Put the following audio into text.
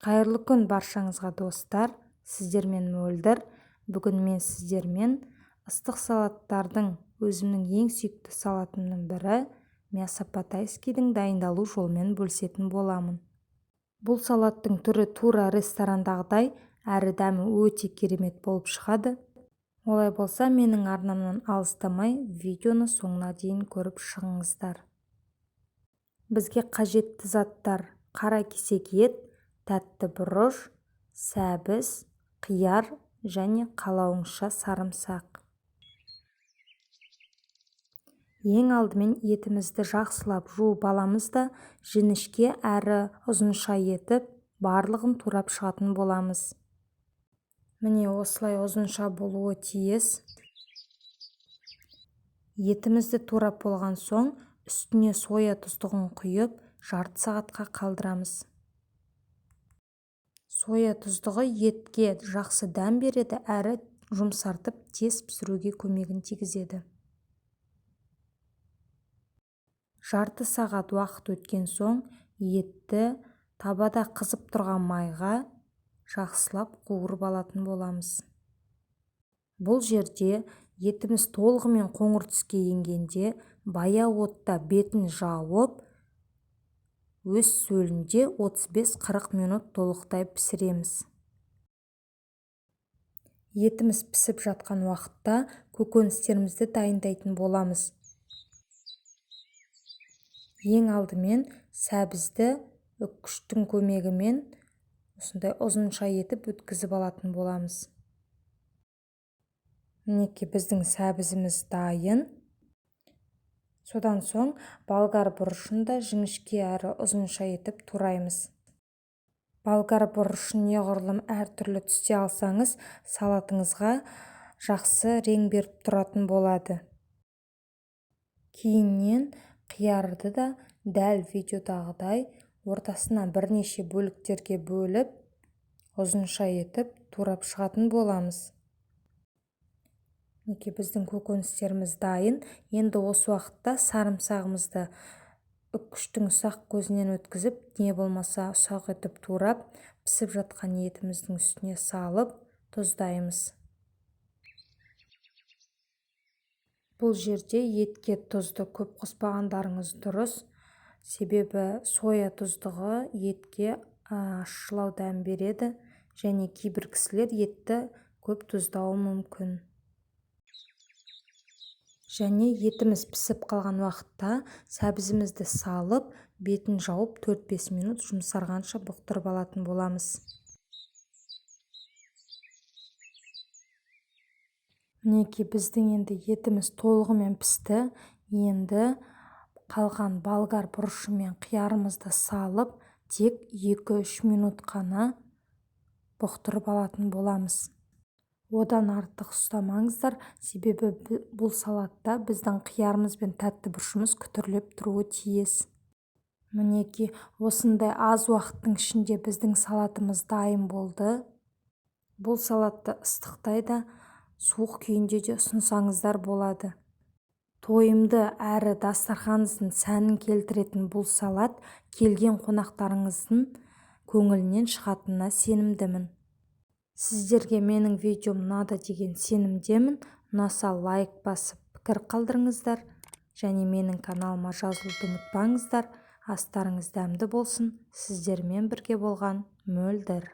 Қайырлы күн баршаңызға достар, сіздермен Мөлдір. Бүгін мен сіздермен ыстық салаттардың өзімнің ең сүйікті салатымның бірі мясо по-тайскийдің дайындалу жолымен бөлісетін боламын. Бұл салаттың түрі тура ресторандағыдай әрі дәмі өте керемет болып шығады. Олай болса, менің арнамнан алыстамай видеоны соңына дейін көріп шығыңыздар. Бізге қажетті заттар: қара кесек ет, тәтті бұрыш, сәбіз, қияр және қалауыңызша сарымсақ. Ең алдымен етімізді жақсылап жуып аламыз да жіңішке әрі ұзынша етіп барлығын турап шығатын боламыз. Міне осылай ұзынша болуы тиіс. Етімізді турап болған соң үстіне соя тұздығын құйып жарты сағатқа қалдырамыз. Соя тұздығы етке жақсы дәм береді әрі жұмсартып тез пісіруге көмегін тигізеді. Жарты сағат уақыт өткен соң етті табада қызып тұрған майға жақсылап қуырып алатын боламыз. Бұл жерде етіміз толығымен қоңыр түске енгенде баяу отта бетін жауып, өз сөлінде 35-40 минут толықтай пісіреміз. Етіміз пісіп жатқан уақытта көкөністерімізді дайындайтын боламыз. Ең алдымен сәбізді үккіштің көмегімен осындай ұзынша етіп өткізіп алатын боламыз. Мінекей біздің сәбізіміз дайын. Содан соң болгар бұрышын да жіңішке әрі ұзынша етіп тураймыз. Болгар бұрышын неғұрлым әртүрлі түсте алсаңыз, салатыңызға жақсы рең беріп тұратын болады. Кейіннен қиярды да дәл видеодағыдай ортасынан бірнеше бөліктерге бөліп, ұзынша етіп турап шығатын боламыз. Мінекей біздің көкөністеріміз дайын. Енді осы уақытта сарымсағымызды үккіштің ұсақ көзінен өткізіп, не болмаса ұсақ етіп турап, пісіп жатқан етіміздің үстіне салып, тұздаймыз. Бұл жерде етке тұзды көп қоспағандарыңыз дұрыс. Себебі соя тұздығы етке ащылау дәм береді және кейбір кісілер етті көп тұздауы мүмкін. Және етіміз пісіп қалған уақытта сәбізімізді салып, бетін жауып 4-5 минут жұмсарғанша бұқтырып алатын боламыз. Мінекей біздің енді етіміз толығымен пісті. Енді қалған болгар бұрышы мен қиярымызды салып, тек 2-3 минут қана бұқтырып алатын боламыз. Одан артық ұстамаңыздар, себебі бұл салатта біздің қиярымыз бен тәтті бұрышымыз күтірлеп тұруы тиіс. Мінекей осындай аз уақыттың ішінде біздің салатымыз дайын болды. Бұл салатты ыстықтай да, суық күйінде де ұсынсаңыздар болады. Тойымды әрі дастарханыңыздың сәнін келтіретін бұл салат келген қонақтарыңыздың көңілінен шығатынына сенімдімін. Сіздерге менің видеом ұнады деген сенімдемін. Ұнаса лайк басып пікір қалдырыңыздар және менің каналыма жазылуды ұмытпаңыздар. Астарыңыз дәмді болсын. Сіздермен бірге болған Мөлдір.